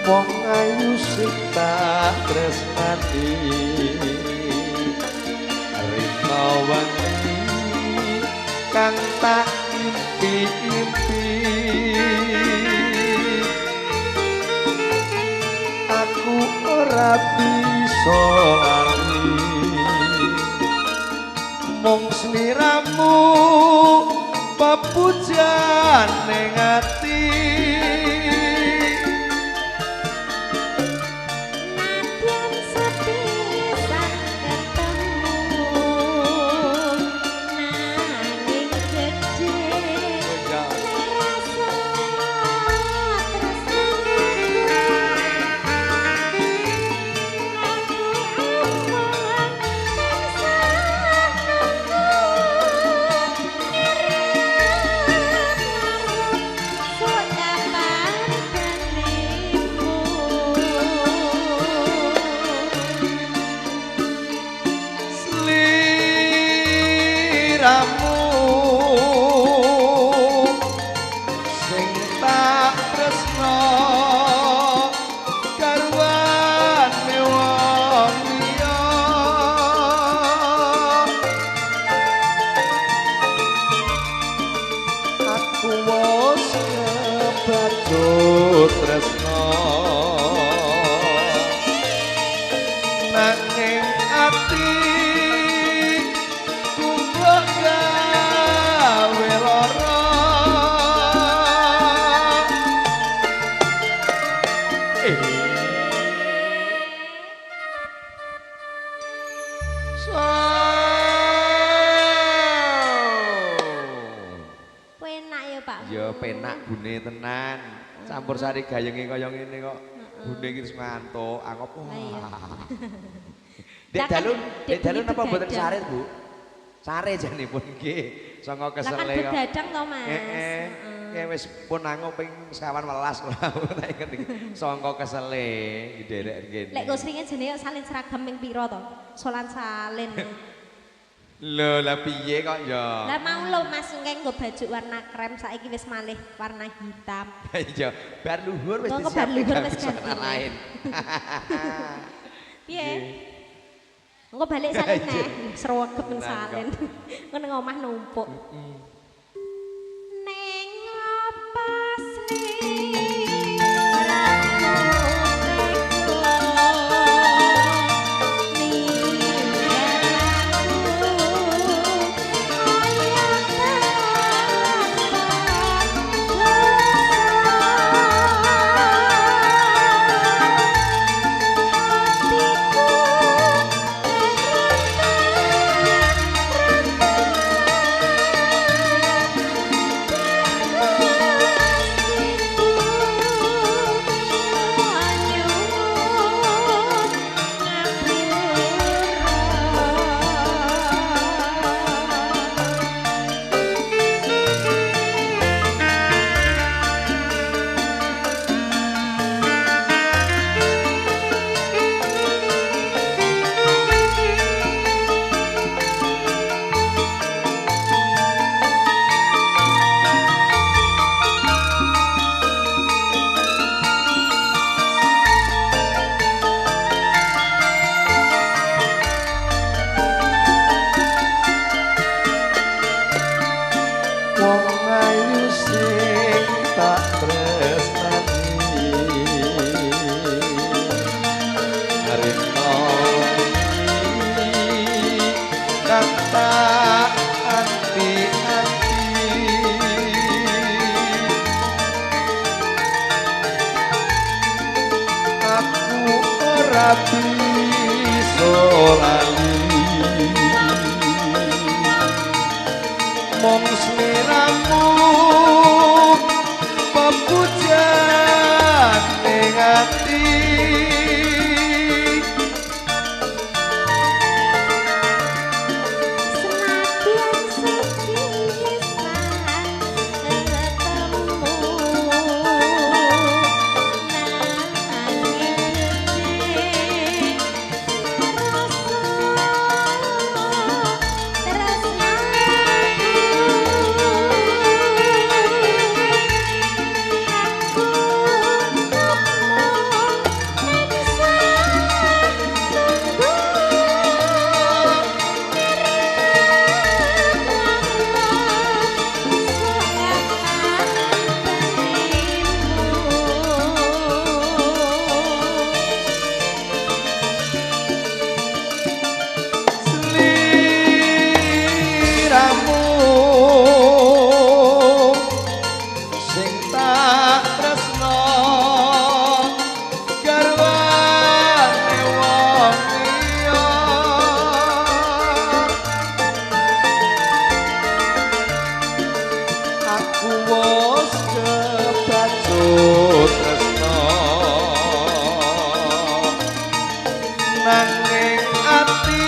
wong ayu sing tak tresnani rina wengi kang tak impi-impi aku ora bisa lali mung sliramu pepujan ning ati ramu sing tak tresno garwane wong liya aku wis kebacut tresno nanging ati ya penak bune tenan campur sari gayenge kaya ngene kok bune iki wis ngantuk angop Dek dalu napa mboten sare Bu sare janipun nggih sanga kesele kok dadang to Mas heeh wis pun angop ping 11 kula tak inget iki sanga kesele nderek ngene lek gosringe jenenge salin seragam ping pira to solan salin lho lah piye kok ya lah mau lho Mas engke nggo baju warna krem saiki wis malih warna hitam iya bar luhur wis disiapke lain piye engko balik salin neh srewegep ning salin ngene ngomah numpuk ning opas wis kebacut tresno nanging ati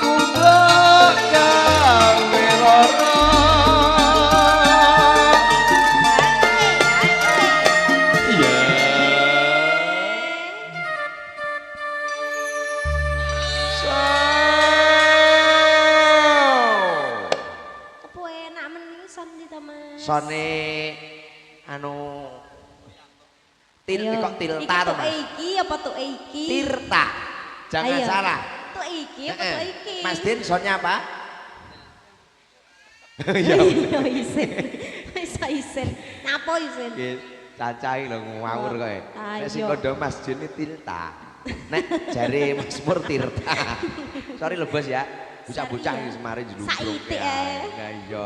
kumbak gawe lara iya Apa enak menisan kita Mas. sone anu Ayo. kok tilta Iki to tuh Mas iki apa tuh iki? Tirta jangan Ayo. salah Tuh iki apa tuh iki? Mas Din sonnya apa Iya isen. Bisa isen. Napa isen? Iki cacai lho ngawur kowe. Nek sing Ayo. kandha Mas Jun iki Tilta. Nek jare Mas Pur Tirta. Sorry lho Bos ya. Bocah-bocah iki semari jlumbruk. Saiki ya. ae. Nah iya.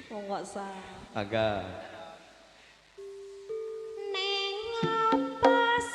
Monggo sa. Angga. Neng opas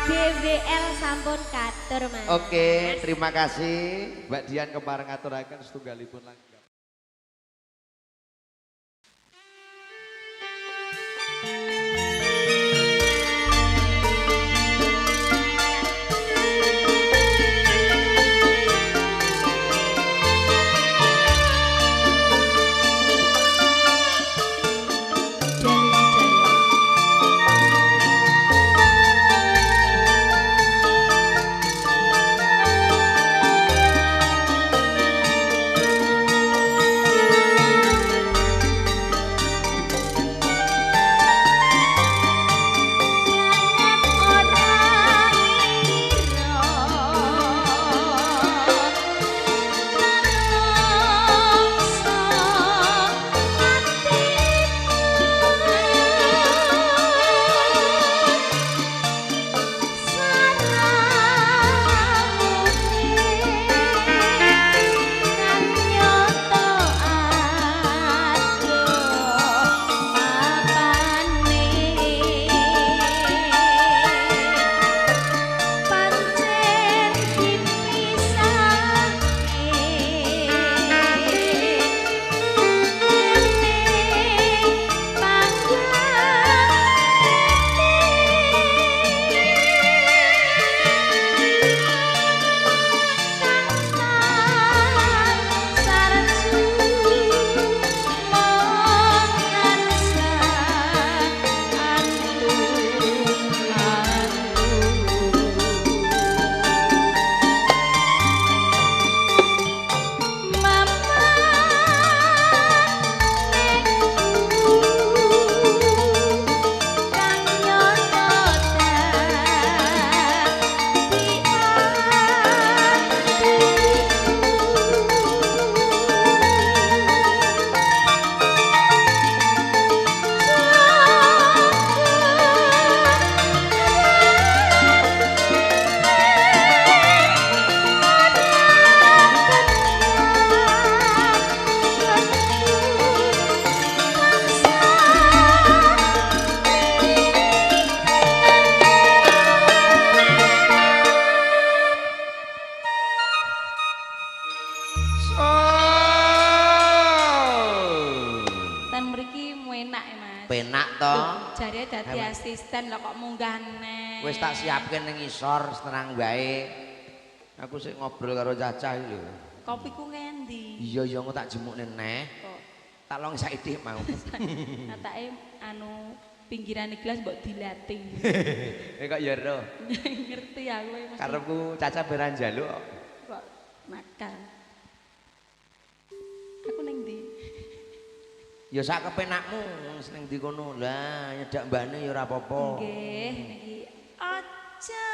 GWL sampun katur Mas. Oke, terima kasih Mbak Dian kepareng ngaturaken setunggalipun langkah. penak to. Jare dadi asisten lho kok munggah neh. Wis tak siapke ning isor tenang wae. Aku sik ngobrol karo Cacah iki lho. Kopiku ngendi? Iya ya engko tak jemukne neh. Kok Tak long saiki mau. Katake anu pinggiran gelas mbok dilatih. Kok ya ro. Ngerti aku mesti. Karepku Caca beran njaluk Kok nakal. Aku ning ndi? ya sak kepenakmu seneng ndi kono. Lah nyedak mbane ya ora apa-apa. Nggih, niki aja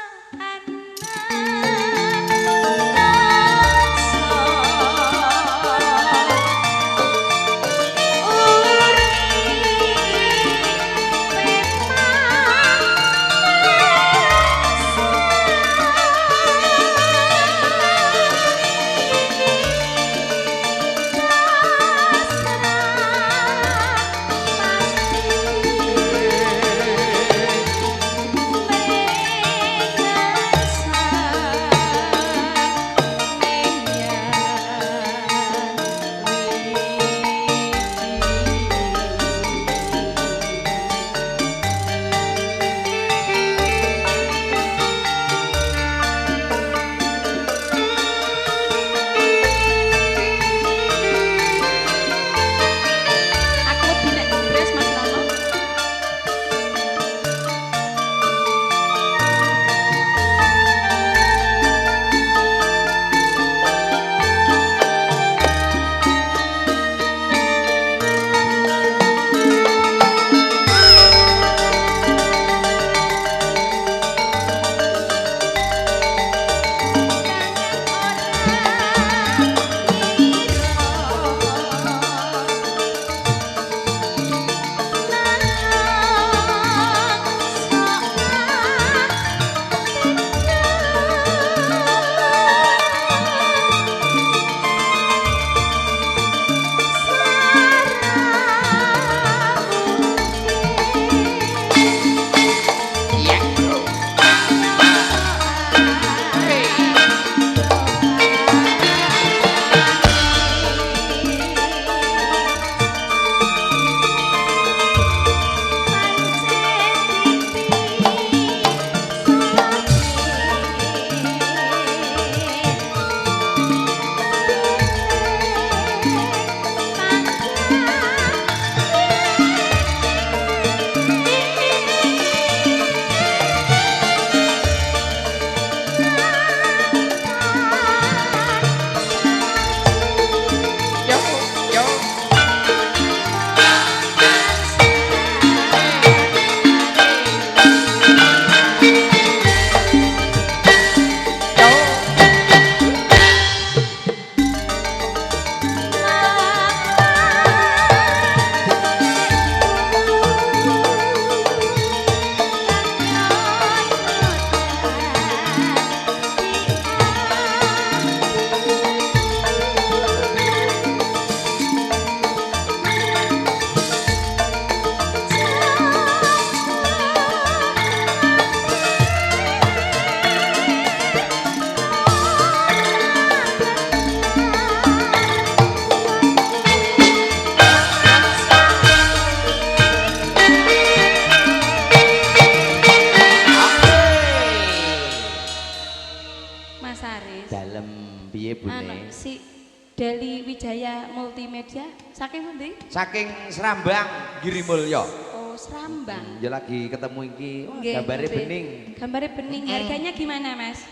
Deli Wijaya Multimedia saking pundi? Saking Serambang Girimulya. Oh, Serambang. Ya lagi ketemu iki. Nggih, Gambare nggih. bening. Gambare bening. Harganya gimana, Mas?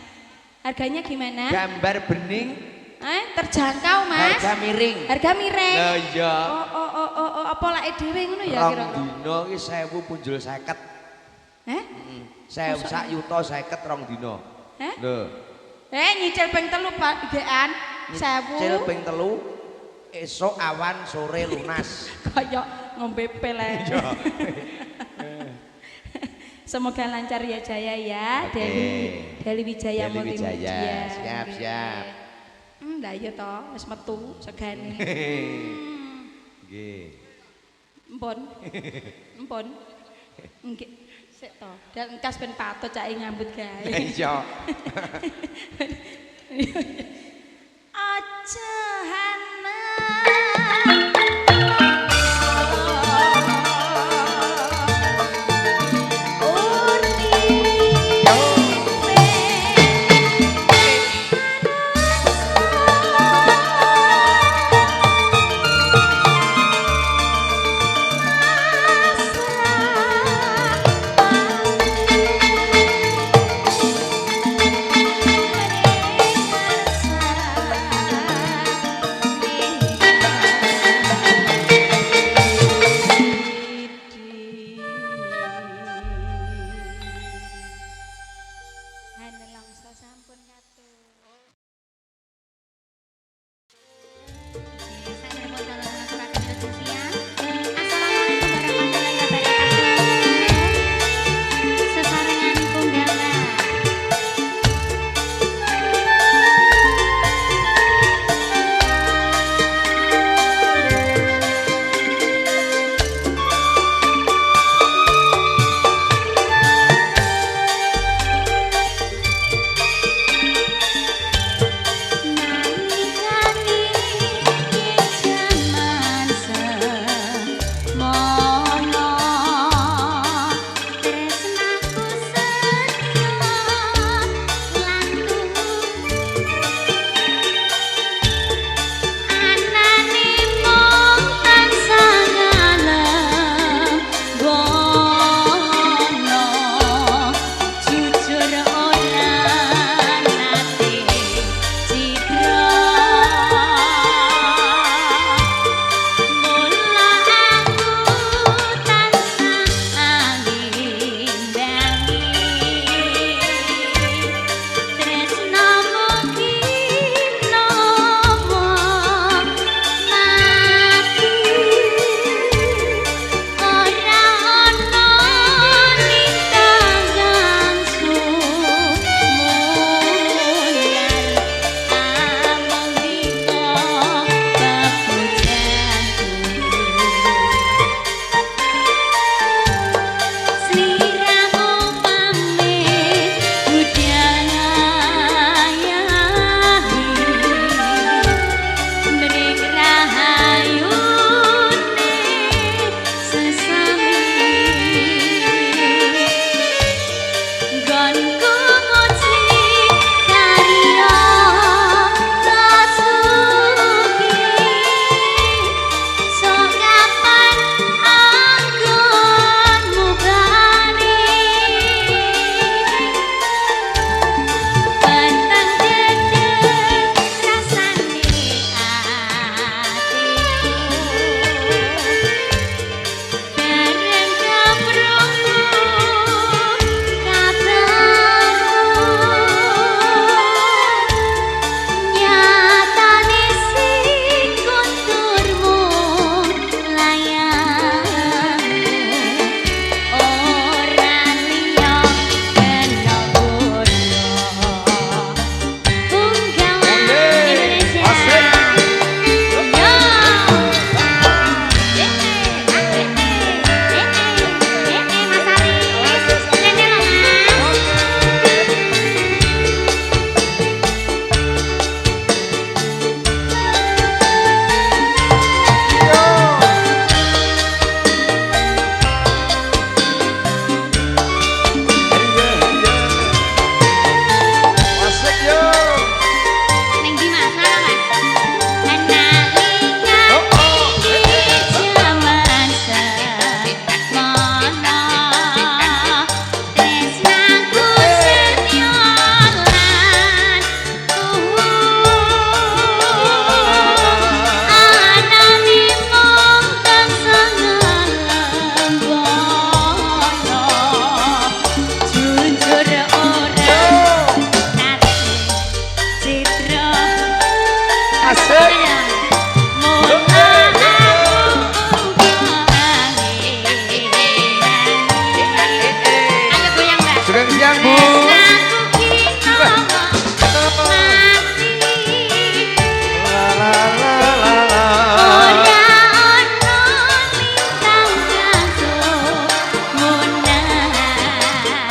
Harganya gimana? Gambar bening Terjangkau, Mas. harga miring. Harga miring. Lah iya. Oh, apa lake dhewe ngono ya Rong kira-kira? dina iki 1000 punjul 50. Heh? 1000 sak yuta 50 rong dina. Heh? Lho, Nyicil ping 3 Pak Gean. 1000. cil ping 3 esuk awan sore lunas. Kayak ngombe pil ae. Iya. Semoga lancar ya Jaya ya. Oke. Deli Wijaya Deli Multimedia. Wijaya. Siap, Oke. siap. Lah iya to, wis metu segane. Nggih. Empun. Empun. Nggih. Sik to. Dan engkas ben patut cak nyambut gawe. Iya. Aja hana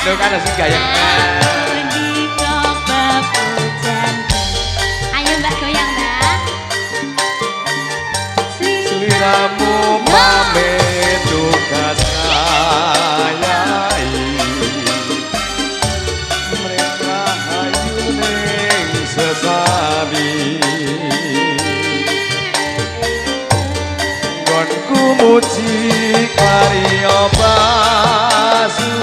Lho kan sing gayeng. Ayo Mbak goyang Mbak. Sliramu pamit tugas sayai. Mereka hayu ning sesami. Nggonku muji karya Basuki.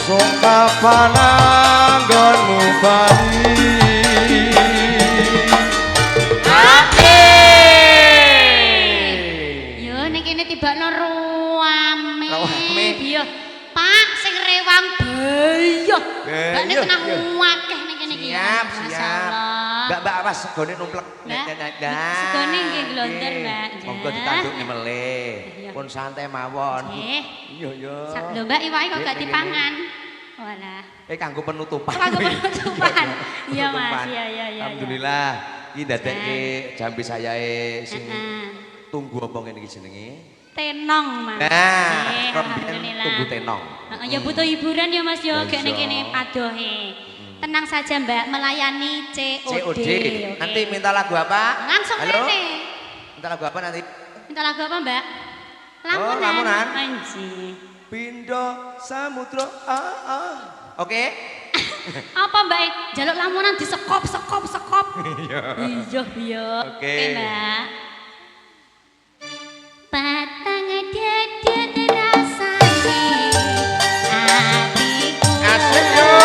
Sok kapan anggonmu bali. Tibakno ruame. Ruame. Iya. Pak sing rewang bayo. Mbak nek tenang akeh ning kene iki. Siap, siap. Mbak awas segone numplek. Segone nggih glonter, Mbak. Monggo ditandukne melih. Pun santai mawon. Nggih. Iya, iya. Sak lho Mbak iwake kok gak dipangan. Walah. Kanggo penutupan. Kanggo penutupan. Iya, Mas. Iya, iya, iya. Alhamdulillah. Iki dadekke jambi sayae sing tunggu apa ngene iki jenenge? Tenong Mas. Nah, alhamdulillah. tunggu tenong. Ya butuh hiburan ya Mas yo, gek ning kene adohe. Tenang saja Mbak, melayani COD. Okay. Nanti minta lagu apa? Langsung halo? rene. Minta lagu apa nanti? Minta lagu apa Mbak? Oh, lamunan. Anjir. Pindo samudra. Oke. Apa Mbak? Jaluk lamunan disekop. Iya. Iya. Oke. Mbak. Patang dadek rasane atiku. Asik yo.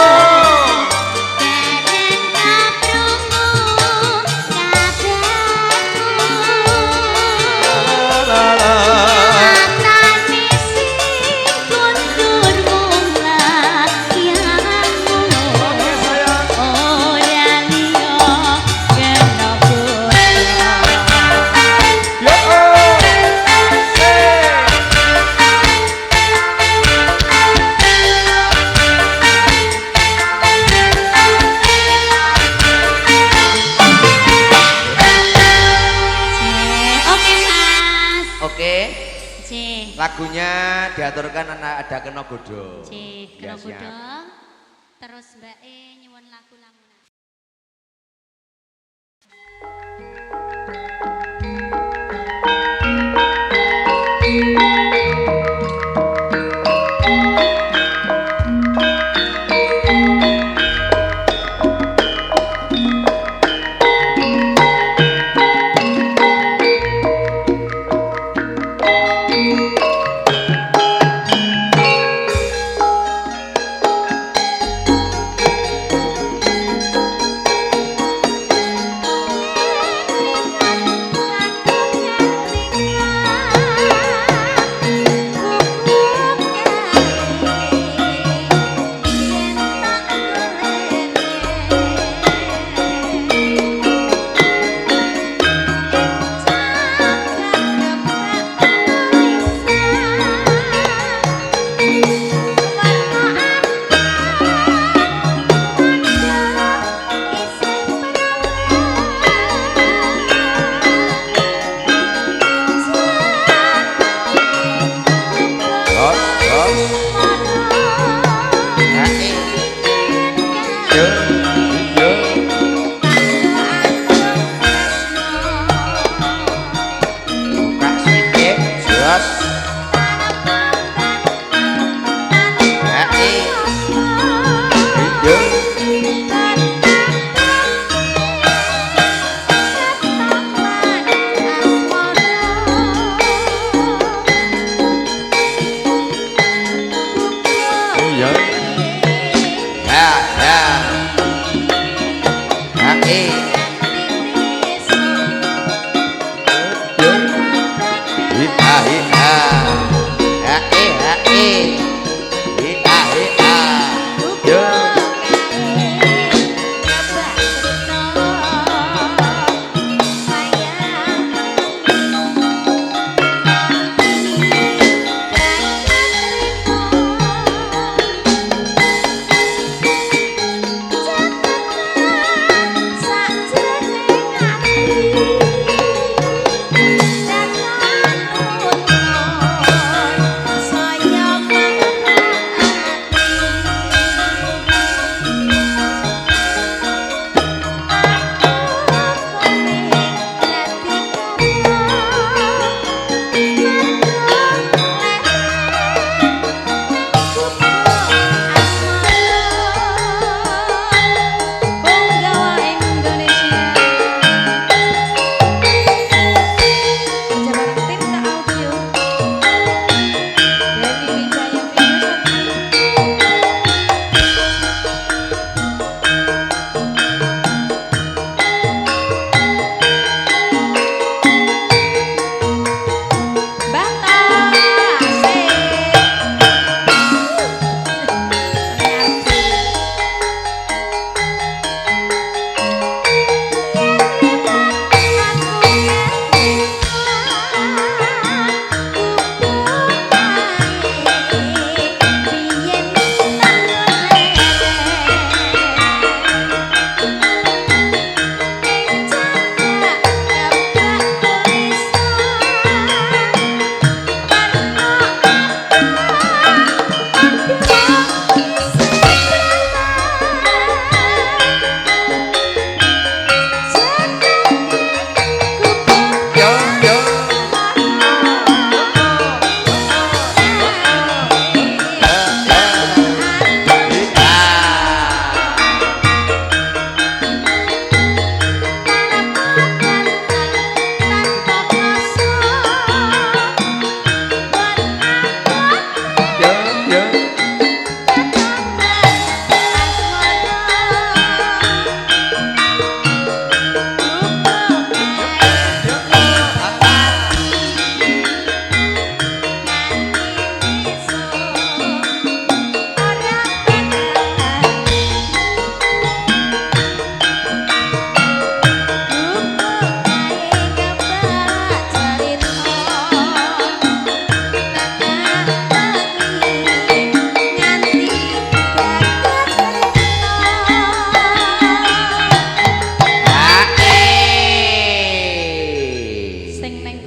Dereng kaprungu kabarku. La la. Matane sing kundur mula yangmu. Oke sayang. Ora liya kenapa. Yo. Oke, lagunya diaturkan ada kena godo. Kena Ya, siap. godo. Terus Mbak nyuwun lagu lamunan.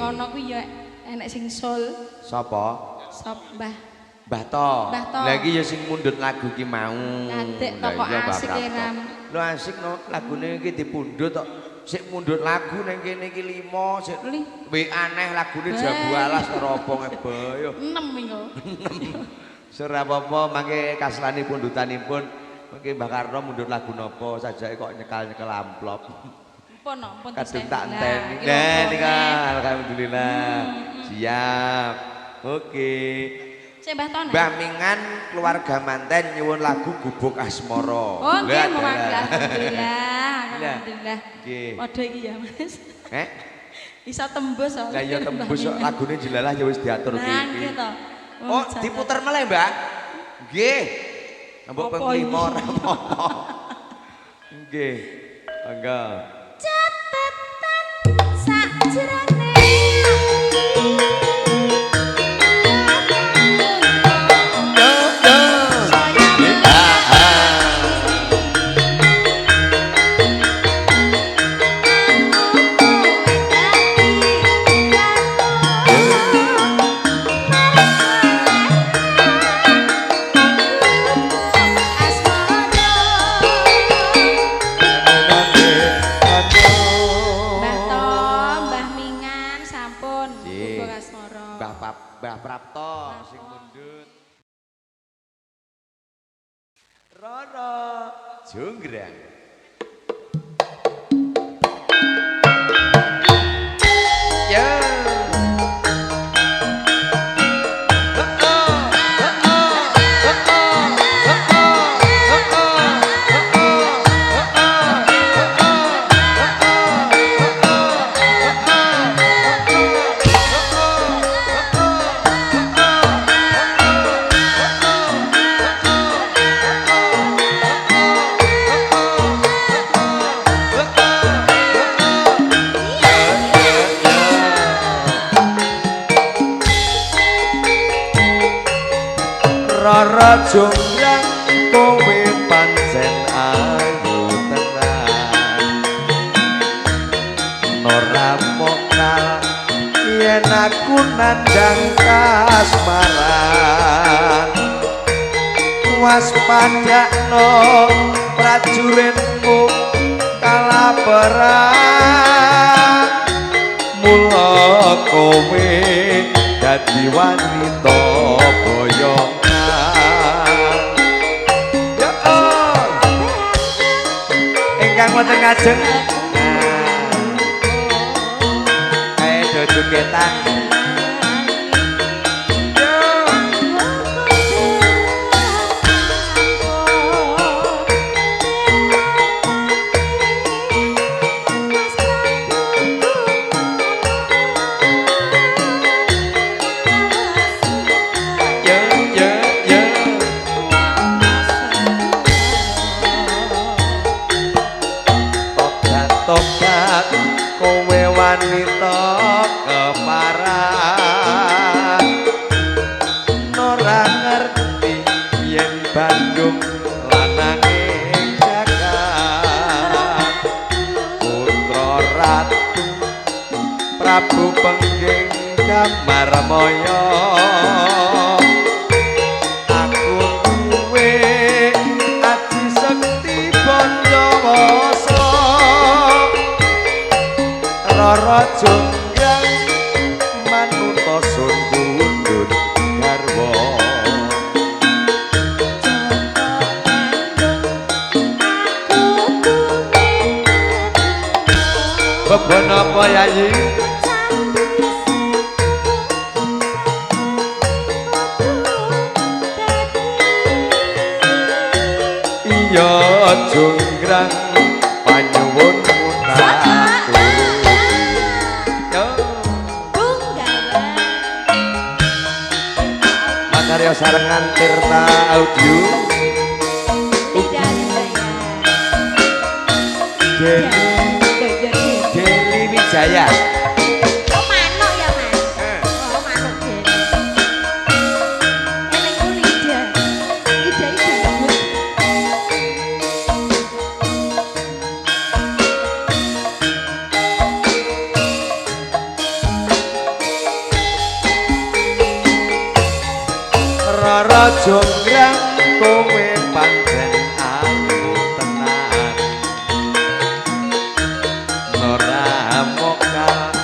kono kuwi ya enek sing sul. Sapa? Sop Mbah. Mbah To. Mbah To. Lah iki ya sing mundhut lagu ki mau. Ngadek Lah kok iya, Mbah asik Prapto. Ram. Lho asik no lagune iki dipundhut tok. Sik mundhut lagu ning kene iki 5, sik we aneh lagune Jabu Alas karo apa ngebe yo. 6 iku. Ora apa-apa mangke kaslani pundutanipun mangke Mbah Karno mundhut lagu napa sajake kok nyekal-nyekel amplop. Pun no, pun Kadung tak enteni. Nah nika alhamdulillah. Siap. Oke. Sik Mbah Ton. Mbah Mingan keluarga manten nyuwun lagu Gubuk Asmara. Oh nggih Lah, monggo dalah. alhamdulillah. Alhamdulillah. Nggih. Padha iki ya Mas. Iso tembus kok. Lah ya tembus kok lagune jelalah ya wis diatur Nah iki. nggih to. Oh, diputer meleh, Mbak? Nggih. Mbok ping 5 ora apa-apa. Nggih. Monggo. Catatan sakjroning Mbah Prapto sing mundhut. Roro Jonggrang. Ya. Rara Jonggrang kowe pancen ayu tenan ora mokal yen aku nandang kasmaran waspadakno prajuritmu kalaparan mula kowe dadi wanita boyong ingkang wonten ngajeng kae do jogetan tobat kowe wanita keparan ora ngerti yen Bandung lananging jagat putra ratu Prabu Pengging Damarmaya aku duwe ati sekti Bonjowasa Rara Jonggrang manuta sun kundhut garwa beban apa yayi iya Jonggrang panyuwun mutaku Makarya sarengan Tirta Audio Deli Wijaya Oh manuk ya Mas. Oh manuk deh. Enek ku Lida. Lida iki gabut. jonggrang kowe pancen aku tenan ora mokal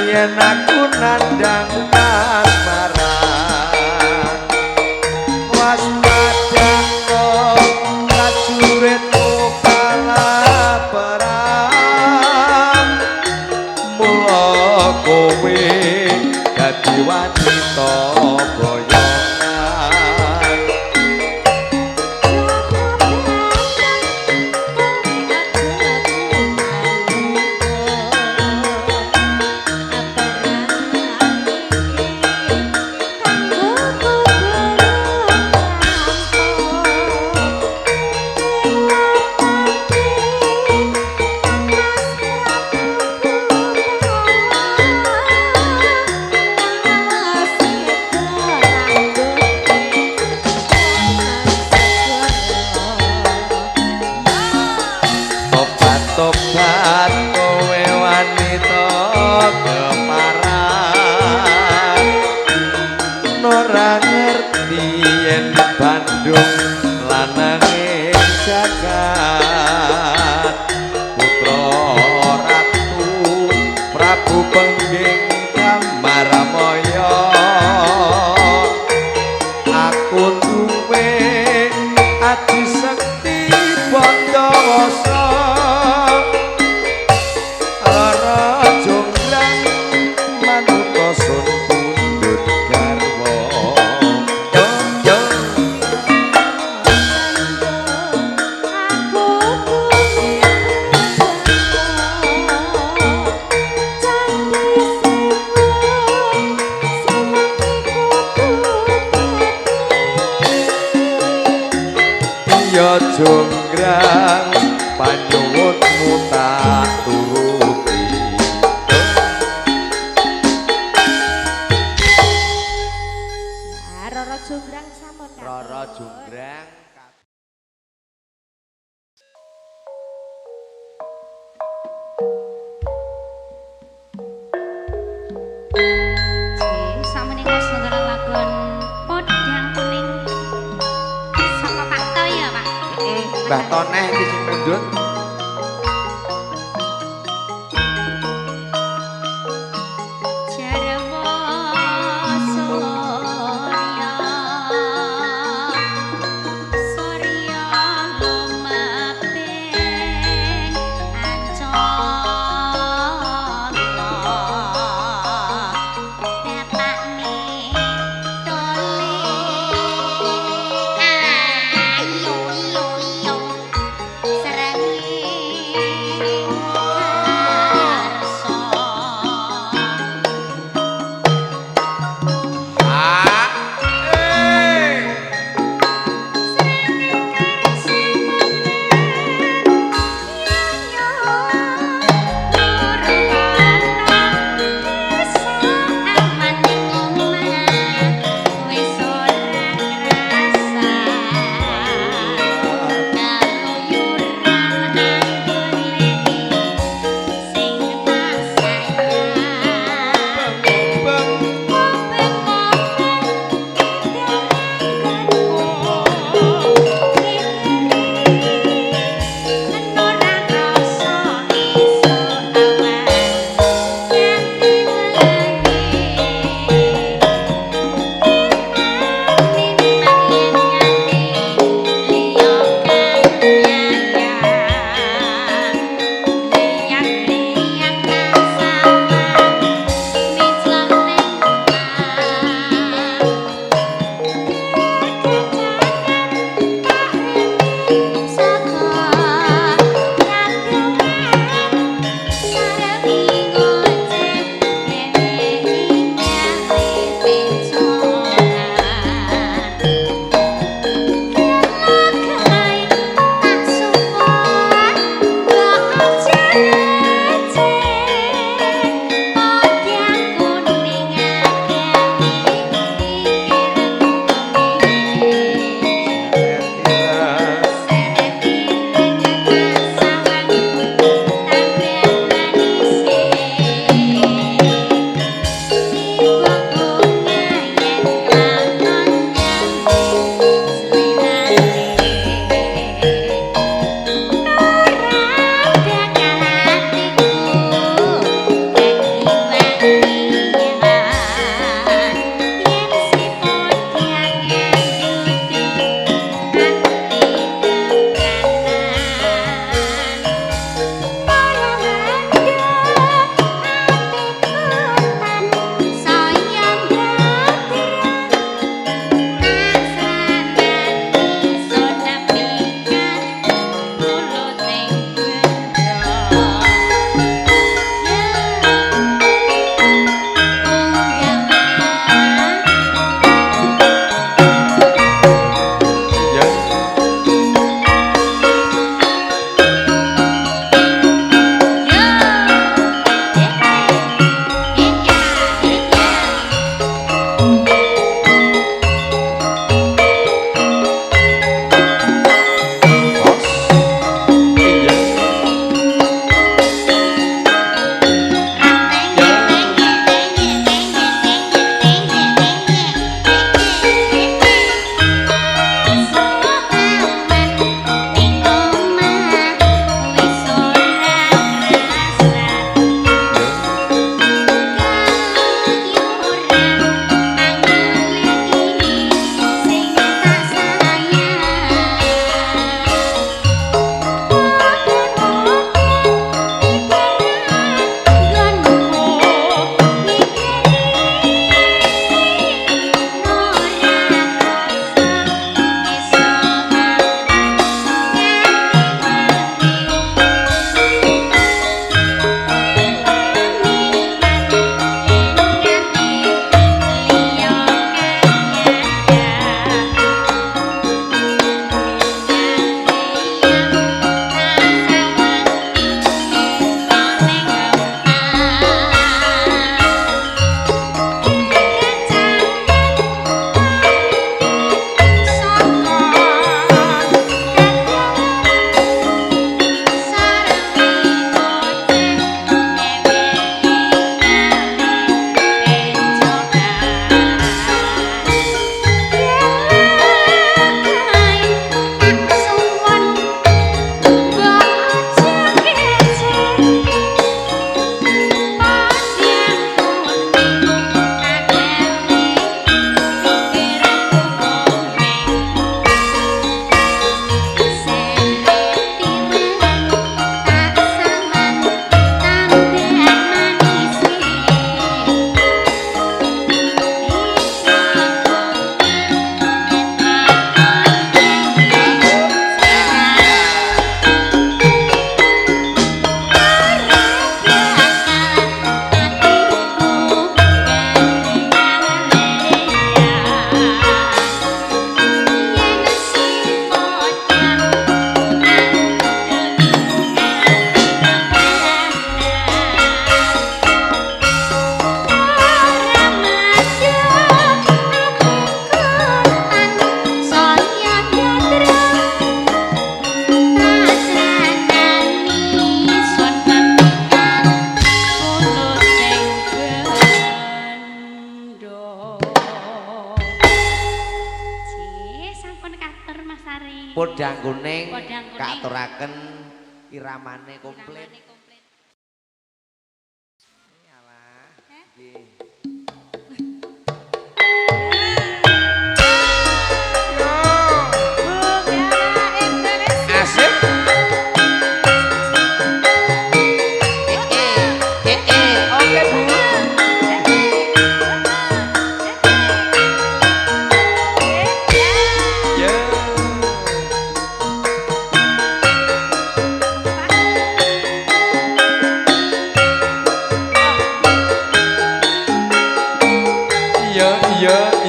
yen aku nandang kasmaran waspada kok prajuritmu kalah perang mula kowe dadi wanita tobat kowe wanita keparan ora ngerti yen Bandung lananging jagat putra ratu Prabu Pengging Kamaramaya aku duwe ati sekti Bandawasa ya jonggrang panyuwunmu tak turuti ya Roro Jonggrang sampun Roro Jonggrang samenika sedherek lagon podhang kuning saka Pak To ya Pak. Mbah Toneh iki sing mendut Serang Podang kuning Podang kuning. katuraken iramane komplit. Iyalah. Nggih. Asik. Oke, Bu.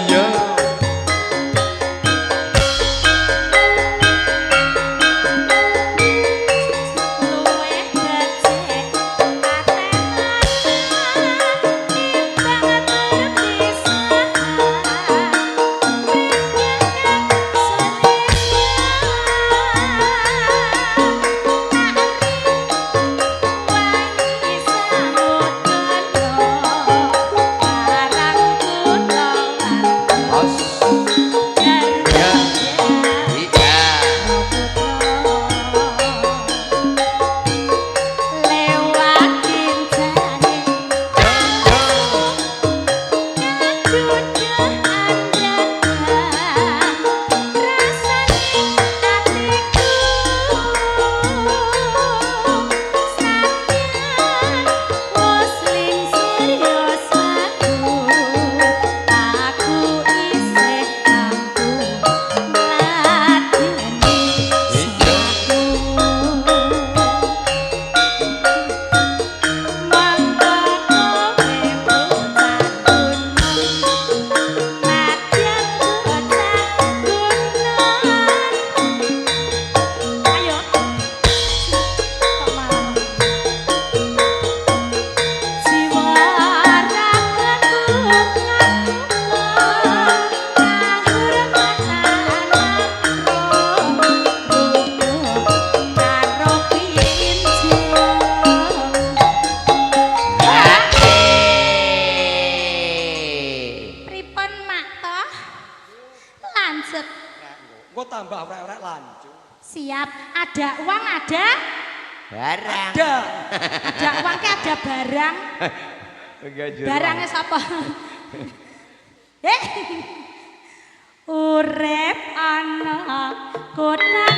Iya. Engko tambah orek-orek lanjut. Siap, ada uang ada? Barang. Ada uang ke ada barang. Barangnya siapa? Urip anak kota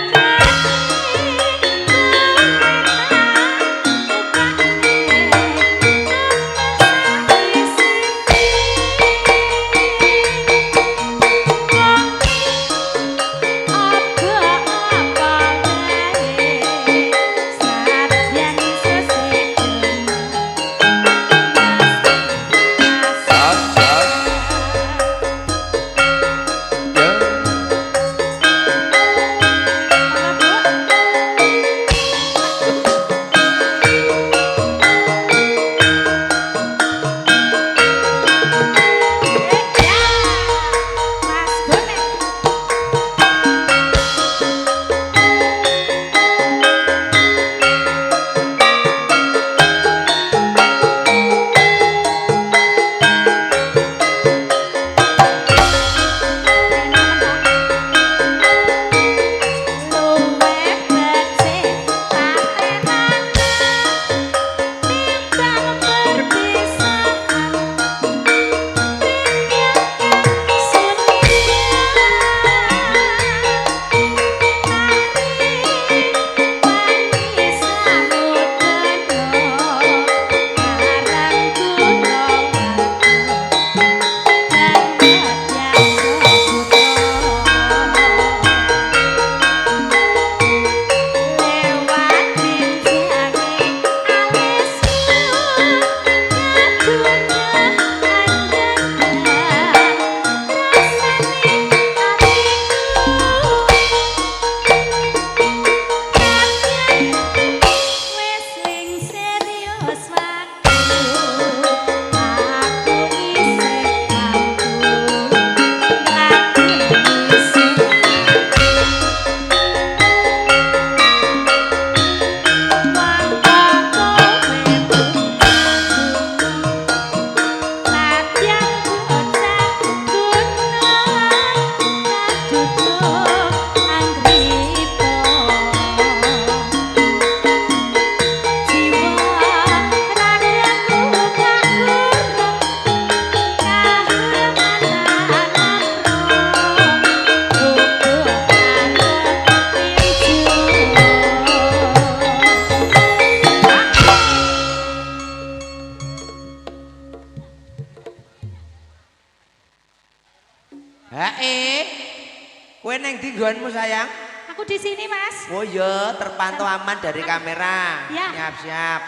Kowe neng ndi nggonmu sayang? Aku di sini, Mas. Oh iya, terpantau aman dari kamera. Ya. Siap-siap.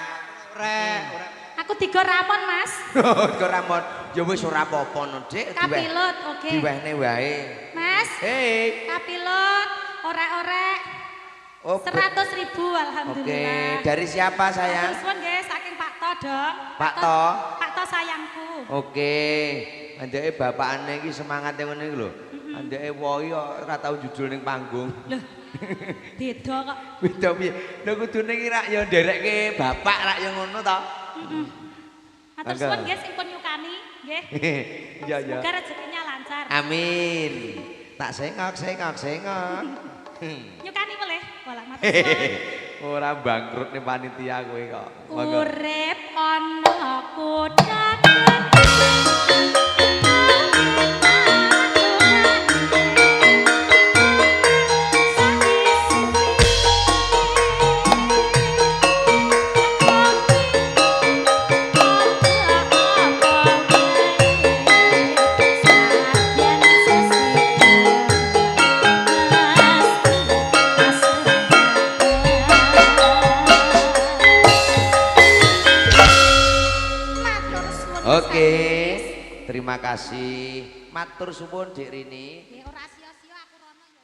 Rek, Aku tiga Ramon, Mas. Tiga Ramon. Ya wis ora apa-apa no, Dik. Kapilot, oke. Diwehne wae. Mas. Hei. Kapilot, orek-orek. Oh, 100.000 alhamdulillah. Oke, dari siapa sayang? Terus pun guys, saking Pak To dong. Pak To. Pak To sayangku. Oke. Andeke bapakane iki semangate ngene iki lho. Andeke woi kok ora tau jujul ning panggung. Loh. Beda kok. Beda piye? Lho kudune iki rak ya nderekke bapak rak ya ngono to. Matur suwun guys sing pun nyukani, nggih. Iya iya. Semoga rezekinya lancar. Amin. Tak sengok. Nyukani boleh? Boleh, matur suwun. Ora bangkrut ning panitia kowe kok. Urip ana kudak. Oke, terima kasih. Matur suwun Dik Rini. Ya ora sia-sia aku rono ya.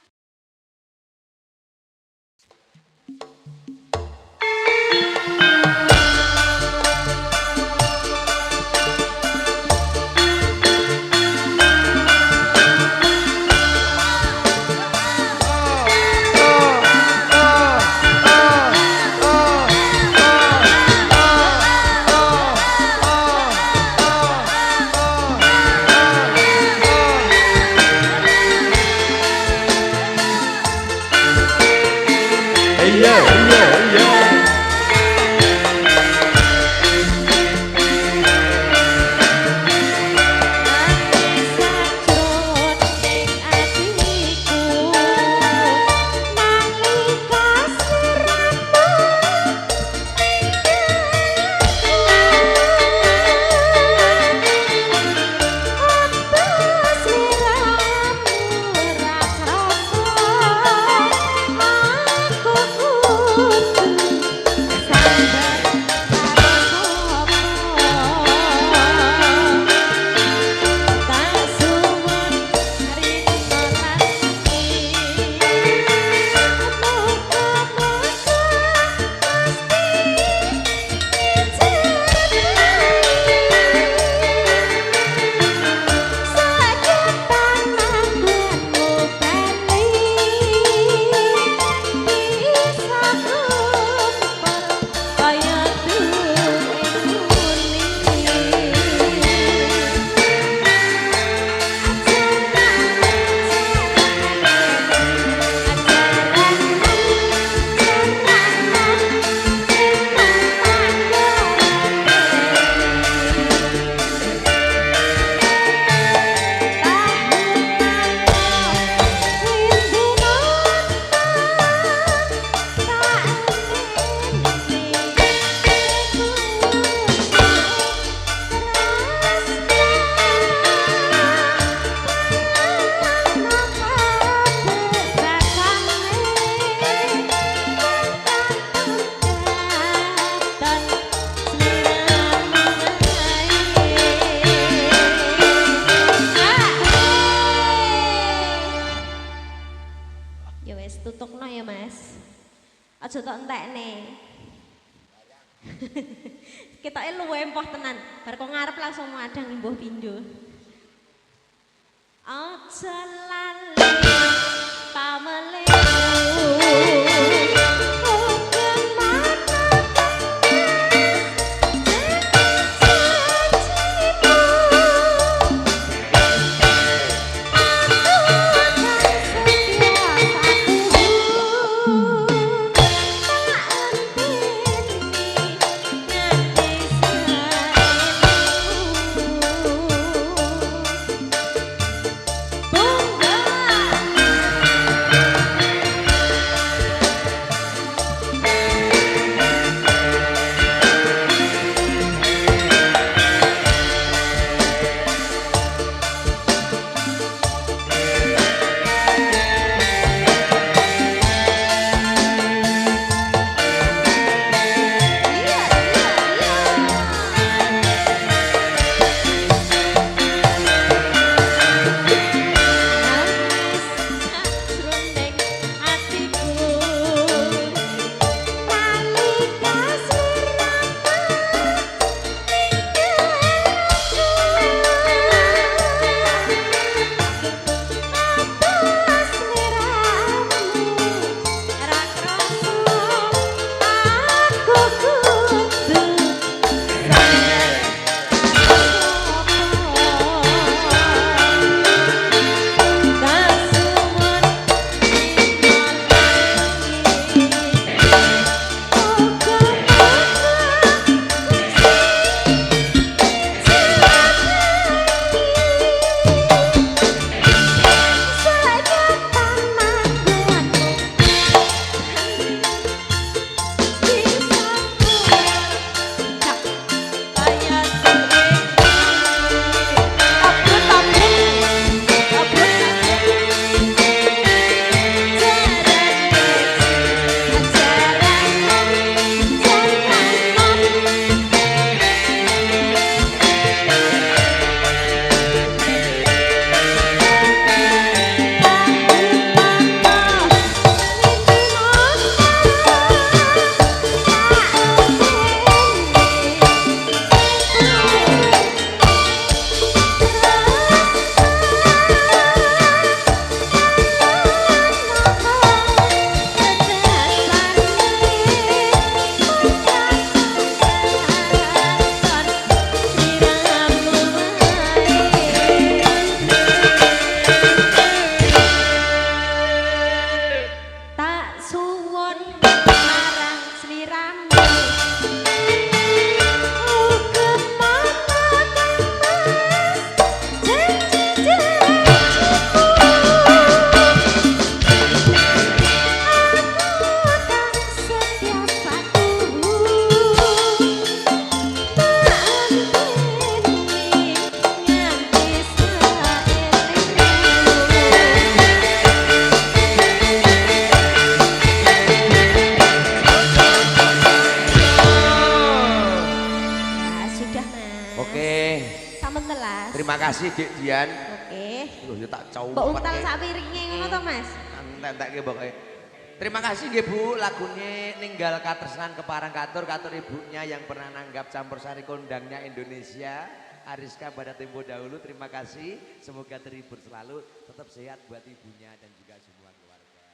tutukno ya Mas. Aja tok entekne. Ketoke luwe empoh tenan. Bar kok ngarep langsung madang imbuh pindho. Aja lali pameleku. Boom! Terima kasih Dik Dian. Oke. Loh ya tak cowok. Mbok untal sak piringe ngono to, Mas? Entek-entekke pokoke. Terima kasih nggih Bu, lagunya Ninggal Katresnan Keparang Katur ibunya yang pernah nanggap campur sari kondangnya Indonesia. Ariska pada tempo dahulu, terima kasih. Semoga terhibur selalu, tetap sehat buat ibunya dan juga semua keluarga.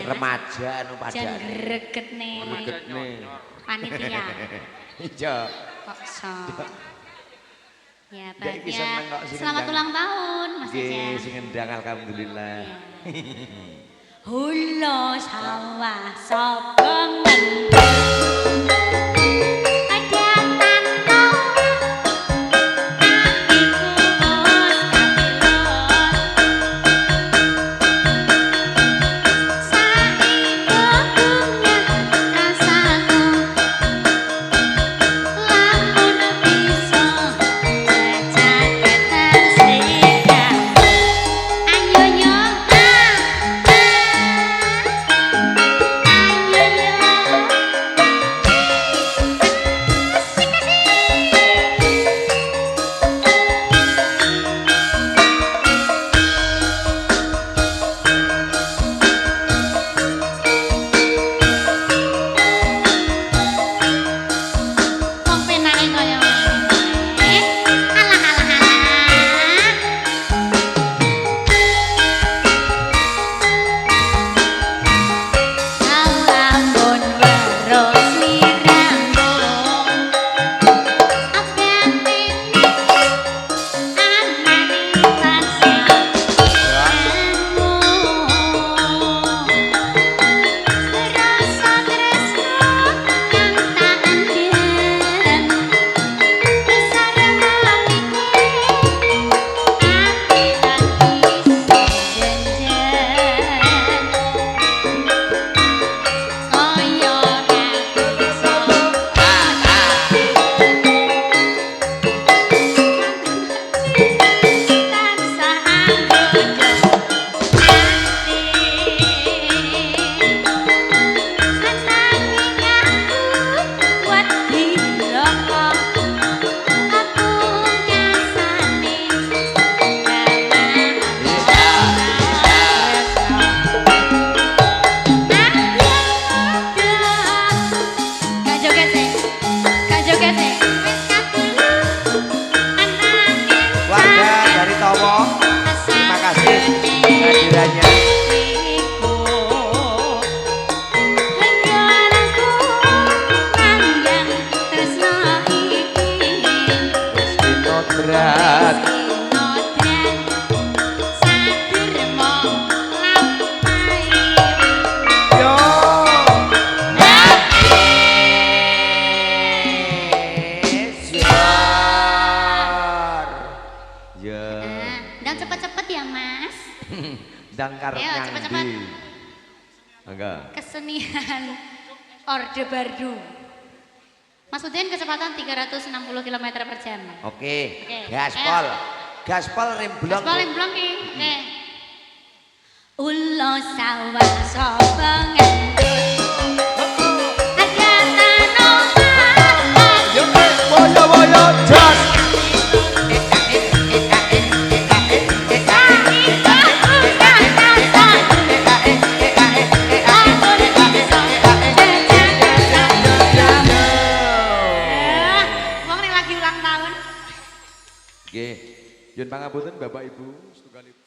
Remaja anu padane. Jan gregetne. Gregetne. Panitia. Iya. Kok so. Ya, Dek iki Pak. seneng kok sing Selamat ngendang. ulang tahun, Mas Nggih, Eja. sing ngendang alhamdulillah. Hulo sawah sapa ngendang. Dan cepet-cepet ya Mas. Dangkar Ayo, cepet-cepet. nyandi. Enggak. Kesenian Orde Baru. Mas Udin kecepatan 360 km per jam. Oke. Oke, Gaspol. Gaspol rem blok. Gaspol yang belum nih. Oke. Ulo sawah sapa ngandut. Ada tanoman. Yo boyo boyo jas. Wong nek lagi ulang tahun. Nggih. Yun pangapunten Bapak Ibu setunggalipun.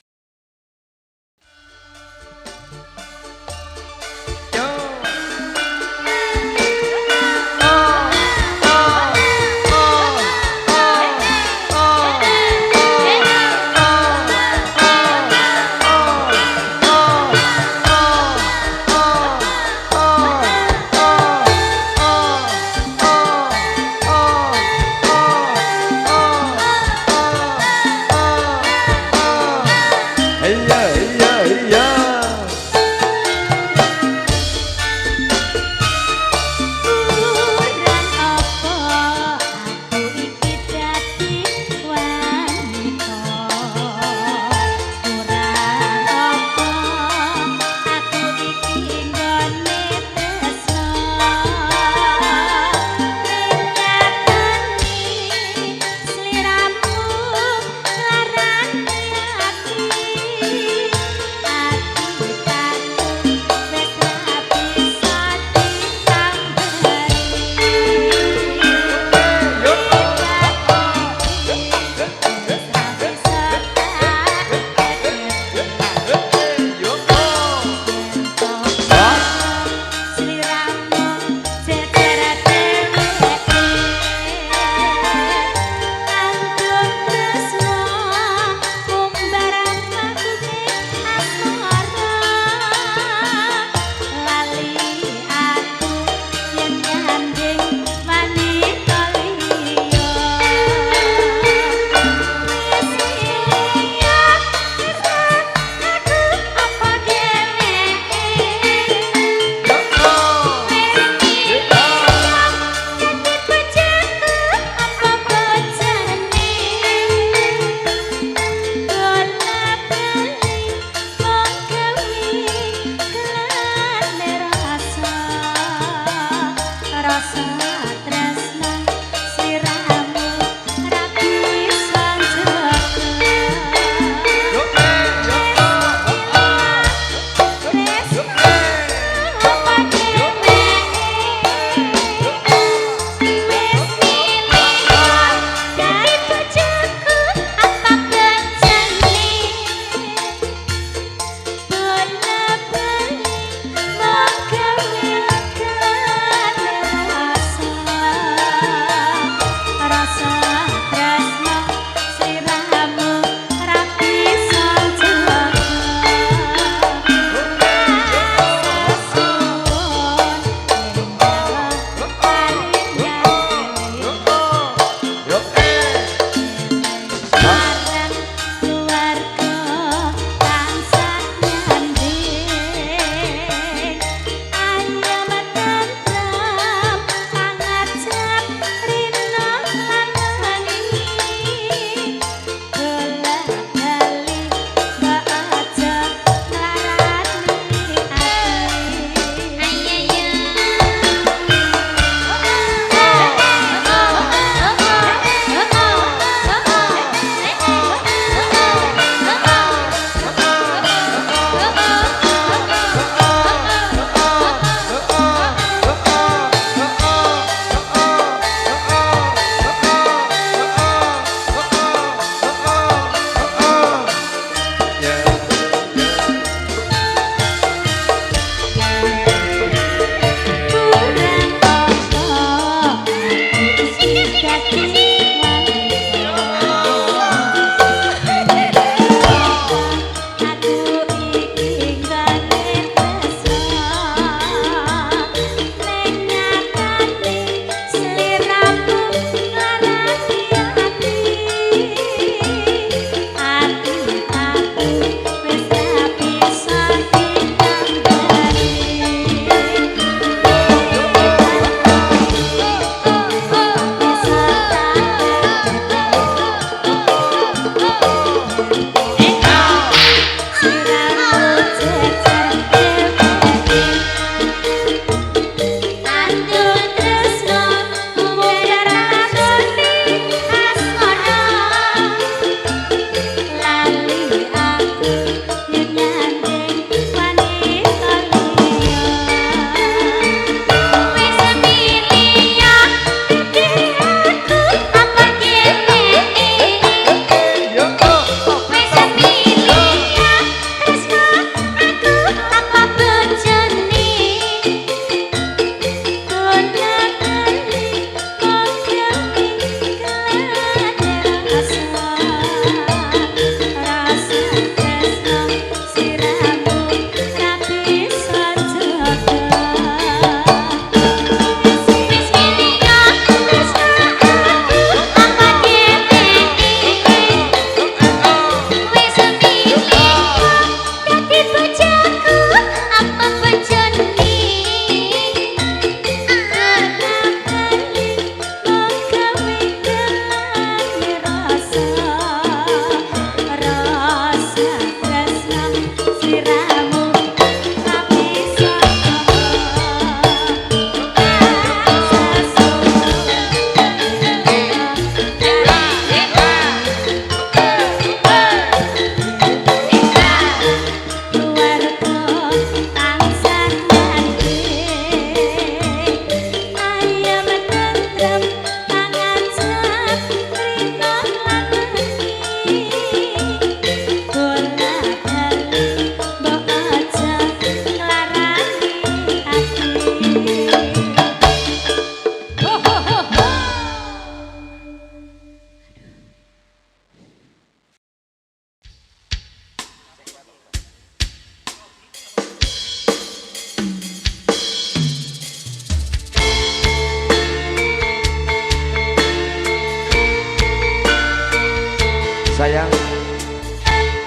sayang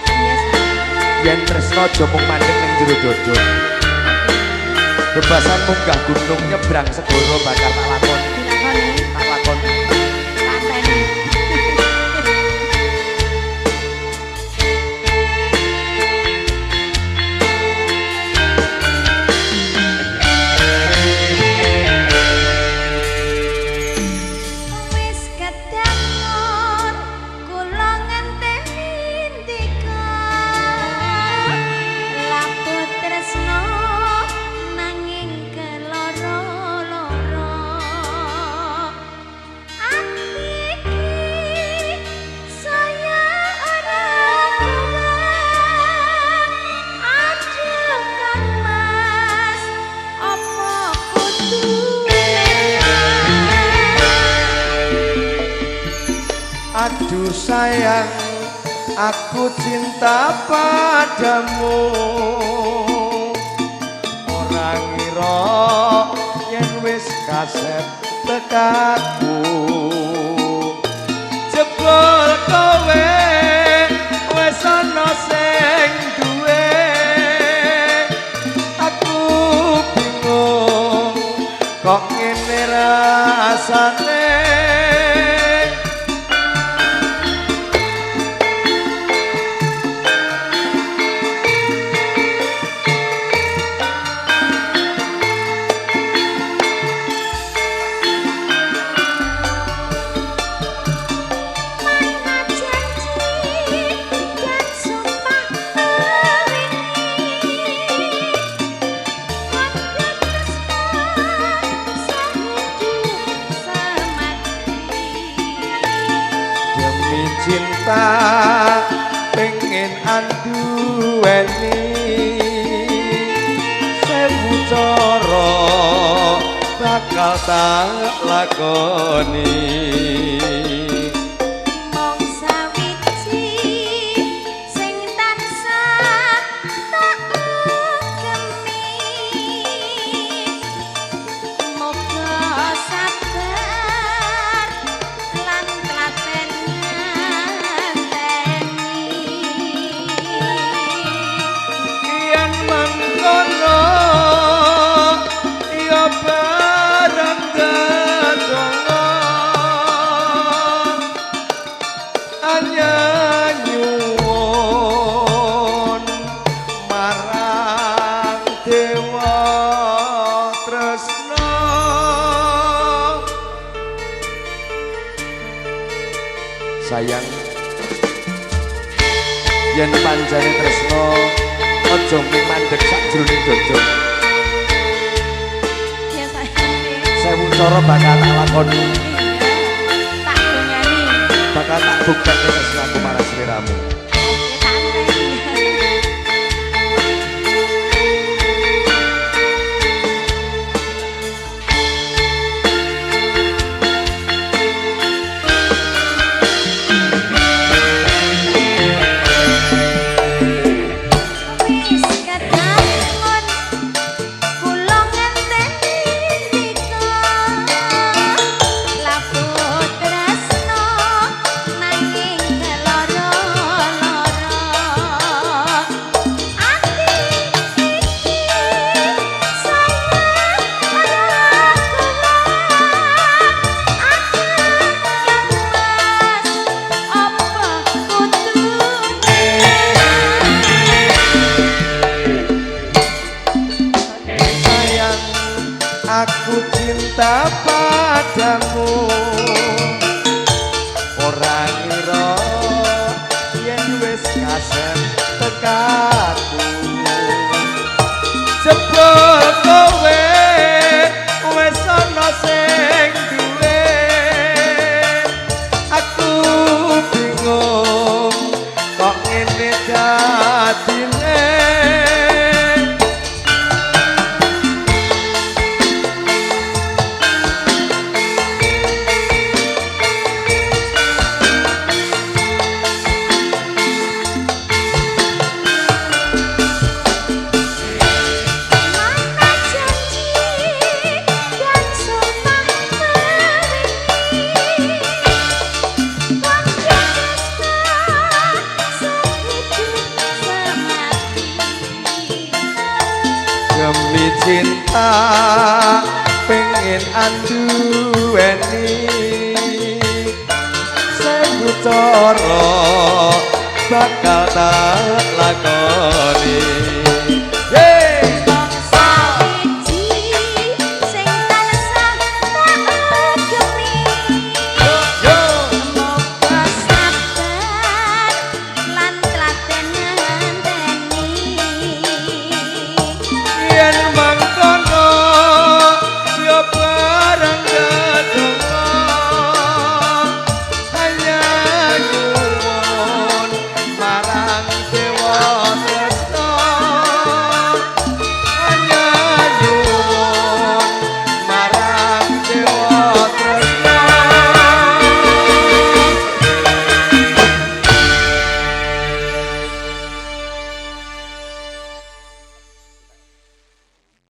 Iya yen tresno aja mung mandeg ning jero dodo. Bebasan munggah gunung nyebrang segara bakal tak lakoni. dilakoni. Tak lakoni. Tanteni. Wis kedangon kula ngenteni ndika laput tresno nanging keloro-loro ati iki saya ora kuat aduh kan mas apa kudu Aduh sayang, aku cinta padamu. Ora ngira yen wis kaset tekadku. Jebul kowe wis ana sing duwe. Aku bingung kok ngene rasane. Demi cinta pengen anduweni sewu cara bakal tak lakoni. mong sawiji sing tansah tak ugemi moga sabar lan telaten ngenteni Yen mangkono ya bareng dadonga hanya nyuwun marang dewa tresno. Sayang yen pancene tresno aja mung mandeg sakjroning dodo. ya sayang Sewu cara bakal tak lakoni, tak dongani bakal tak bukteni tresnaku marang sliramu. wis kedangon kula ngenteni ndika laput tresno nanging keloro-loro ati iki saya ora kuat aduh kan mas apa kudune Sayang, aku cinta padamu. Ora ngira yen wis kaset tekadku. Jebul kowe wis ana sing duwe. Aku bingung kok ngene dadine. cinta pengen anduweni sewu cara bakal tak lakoni